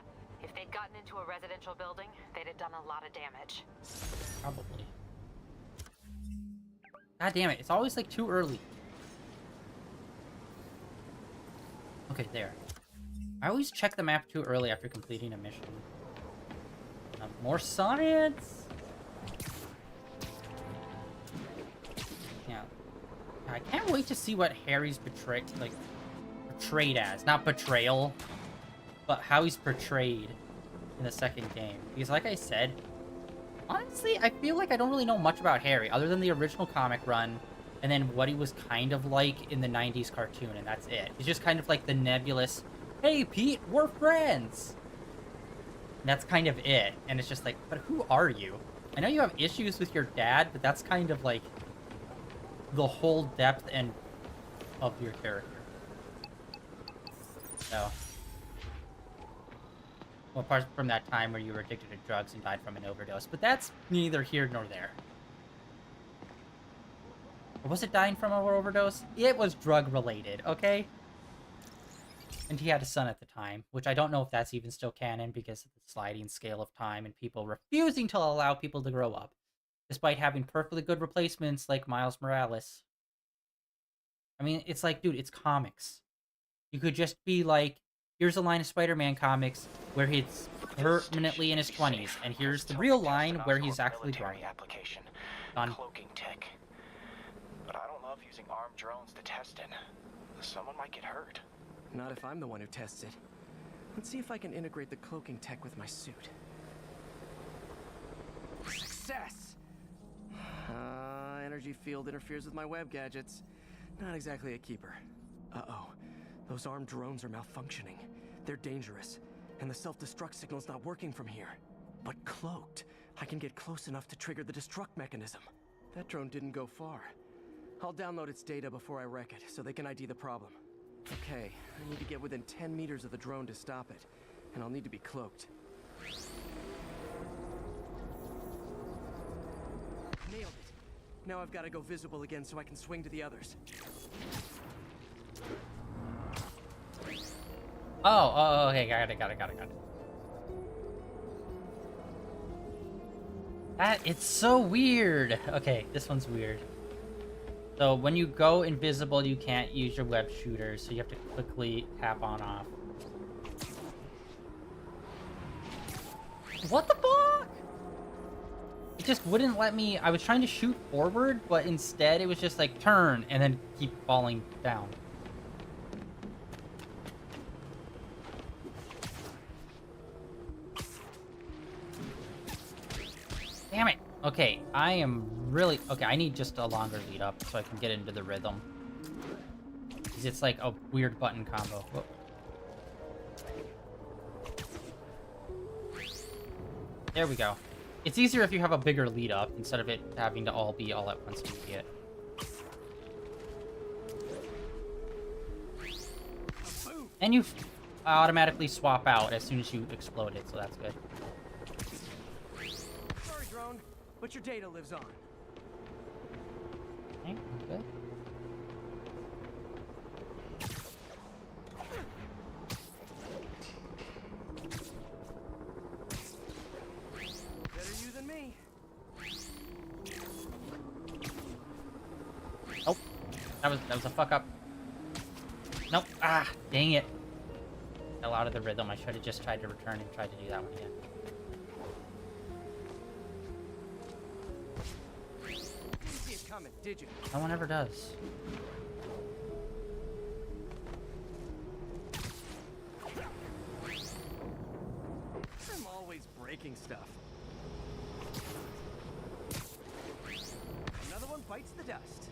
If they'd gotten into a residential building, they'd have done a lot of damage. Probably. God damn it, it's always like too early. Okay, there. I always check the map too early after completing a mission. More science! Yeah. I can't wait to see what Harry's portrayed as. Not betrayal, but how he's portrayed in the second game. Because like I said, honestly, I feel like I don't really know much about Harry, other than the original comic run, and then what he was kind of like in the 90s cartoon, and that's it. He's just kind of like the nebulous, hey Pete, we're friends! And that's kind of it. And it's just like, but who are you? I know you have issues with your dad, but that's kind of like the whole depth and of your character. So, well, apart from that time where you were addicted to drugs and died from an overdose, but that's neither here nor there. Or was it dying from an overdose? It was drug related, okay? And he had a son at the time, which I don't know if that's even still canon because of the sliding scale of time and people refusing to allow people to grow up, despite having perfectly good replacements like Miles Morales. I mean, it's like, dude, it's comics. You could just be like, here's a line of Spider-Man comics where he's permanently in his 20s, and here's the real line where he's actually grown. Done. Cloaking tech. But I don't love using armed drones to test it. Someone might get hurt. Not if I'm the one who tests it. Let's see if I can integrate the cloaking tech with my suit. Success! Energy field interferes with my web gadgets. Not exactly a keeper. Uh-oh. Those armed drones are malfunctioning. They're dangerous. And the self-destruct signal's not working from here. But cloaked, I can get close enough to trigger the destruct mechanism. That drone didn't go far. I'll download its data before I wreck it, so they can ID the problem. Okay, I need to get within 10 meters of the drone to stop it, and I'll need to be cloaked. Now I've got to go visible again so I can swing to the others. Oh, okay, got it. It's so weird. Okay, this one's weird. So when you go invisible, you can't use your web shooters, so you have to quickly tap on off. What the fuck? It just wouldn't let me. I was trying to shoot forward, but instead it was just like turn and then keep falling down. Damn it. Okay, I am really... Okay, I need just a longer lead up so I can get into the rhythm. 'Cause it's like a weird button combo. Whoa. There we go. It's easier if you have a bigger lead up instead of it having to all be all at once immediate. And you automatically swap out as soon as you explode it, so that's good. Sorry, drone, but your data lives on. Okay, good. Better you than me. Oh, that was a fuck up. Nope. Ah, dang it. Fell out of the rhythm. I should have just tried to return and tried to do that one again. Didn't see it coming, did you? No one ever does. I'm always breaking stuff. Another one bites the dust.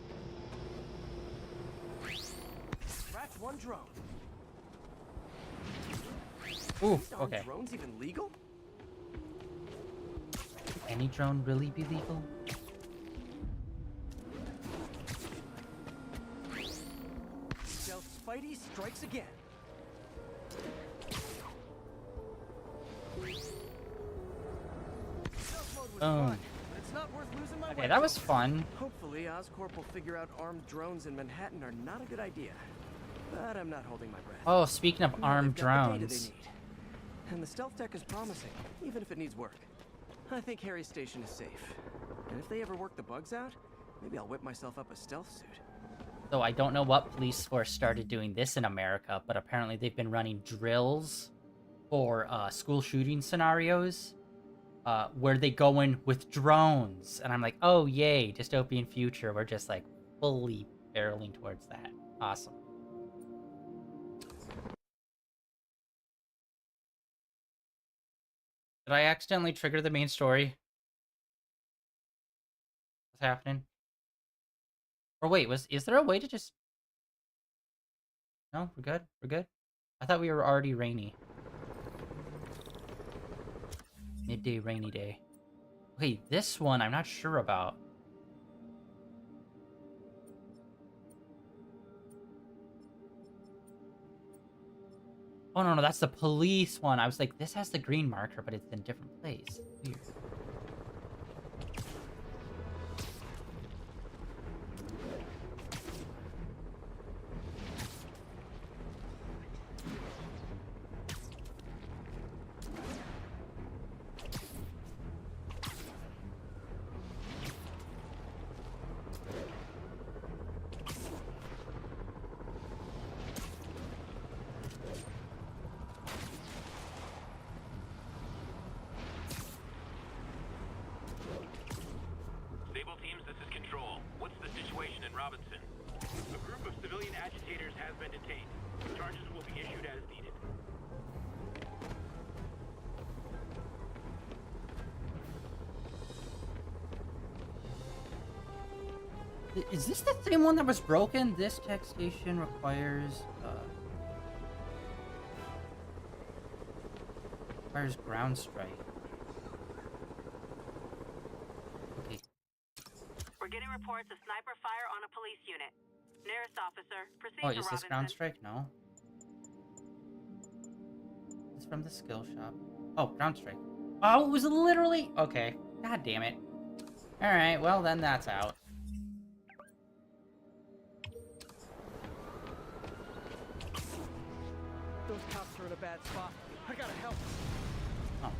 Scratch one drone. Ooh, These aren't okay. drones even legal? Any drone really be legal? Stealth Spidey strikes again. Stealth mode was Boom. fun, but it's not worth losing my Okay, way. that was fun. Hopefully, Oscorp will figure out armed drones in Manhattan are not a good idea. But I'm not holding my breath. Oh, speaking of We know armed they've got the data they drones. need. And the stealth tech is promising, even if it needs work. I think Harry's station is safe. And if they ever work the bugs out, maybe I'll whip myself up a stealth suit. So I don't know what police force started doing this in America, but apparently they've been running drills for school shooting scenarios where they go in with drones. And I'm like, oh, yay, dystopian future. We're just like fully barreling towards that. Awesome. Did I accidentally trigger the main story? What's happening? Or wait, is there a way to just... No, we're good? We're good? I thought we were already rainy. Midday rainy day. Okay, this one I'm not sure about. Oh, no, that's the police one. I was like, this has the green marker, but it's in a different place. Weird. Sable teams, this is Control. What's the situation in Robinson? A group of civilian agitators has been detained. Charges will be issued as needed. Is this the same one that was broken? This tech station requires ground strike. Okay. We're getting reports of sniper fire on a police unit. Nearest officer, proceed Oh, to is this Robinson. ground strike? No. It's from the skill shop. Oh, ground strike. Oh, it was literally... Okay. God damn it. Alright, well then that's out. bad spot. I gotta help. Oh.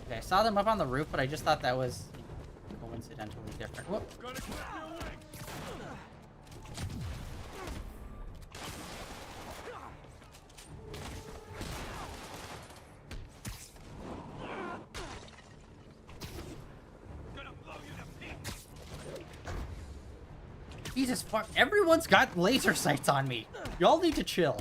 Okay, I saw them up on the roof, but I just thought that was coincidentally different. Whoop. Gonna clip your wings. Gonna blow you to pieces. Jesus fuck, everyone's got laser sights on me. Y'all need to chill.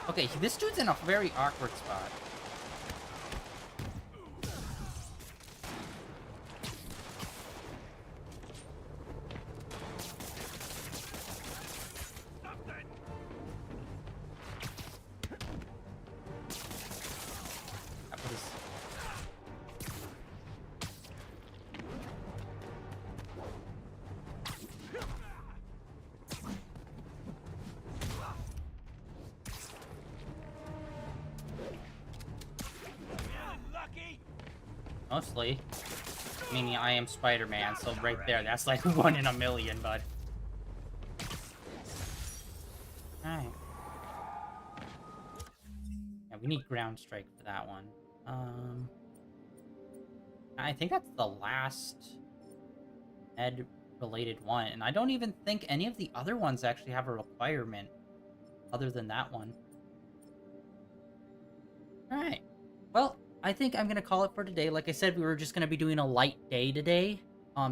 Okay, this dude's in a very awkward spot. That was... Lucky. Mostly. Meaning I am Spider-Man, so right there, that's like 1 in a million, bud. Alright. Yeah, we need ground strike for that one. I think that's the last Ed-related one, and I don't even think any of the other ones actually have a requirement other than that one. Alright. Well, I think I'm gonna call it for today. Like I said, we were just gonna be doing a light day today.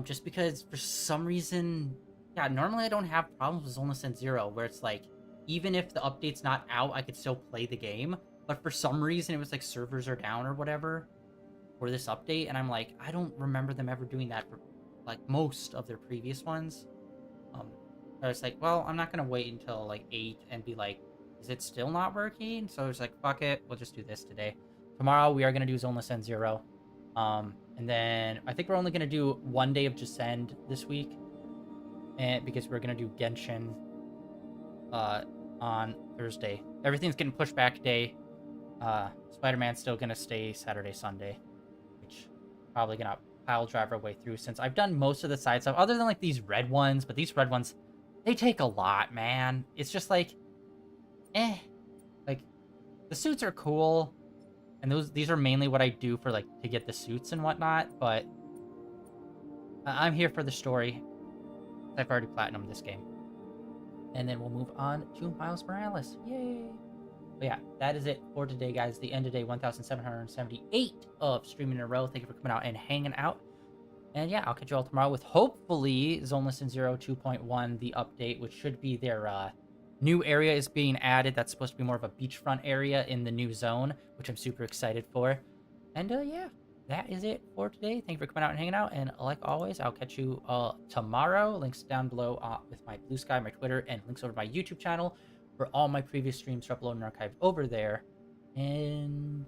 Just because for some reason, yeah, normally I don't have problems with Zoneless and Zero, where it's like, even if the update's not out, I could still play the game. But for some reason, it was like servers are down or whatever for this update, and I'm like, I don't remember them ever doing that for like most of their previous ones. I was like, well, I'm not gonna wait until like 8 and be like, is it still not working? So I was like, fuck it, we'll just do this today. Tomorrow we are gonna do Zoneless and Zero, and then I think we're only gonna do 1 day of Descend this week, and because we're gonna do Genshin on Thursday. Everything's getting pushed back a day. Spider-Man's still gonna stay Saturday, Sunday, which probably gonna pile drive our way through since I've done most of the side stuff, other than like these red ones. But these red ones, they take a lot, man. It's just like, like the suits are cool, and these are mainly what I do for like to get the suits and whatnot. But I'm here for the story. I've already platinumed this game. And then we'll move on to Miles Morales. Yay! But yeah, that is it for today, guys. The end of day 1,778 of streaming in a row. Thank you for coming out and hanging out. And yeah, I'll catch you all tomorrow with hopefully Zoneless and Zero 2.1, the update, which should be their new area is being added. That's supposed to be more of a beachfront area in the new zone, which I'm super excited for. And yeah, that is it for today. Thank you for coming out and hanging out. And like always, I'll catch you tomorrow. Links down below with my Blue Sky, my Twitter, and links over to my YouTube channel, where all my previous streams are uploaded and archived over there. And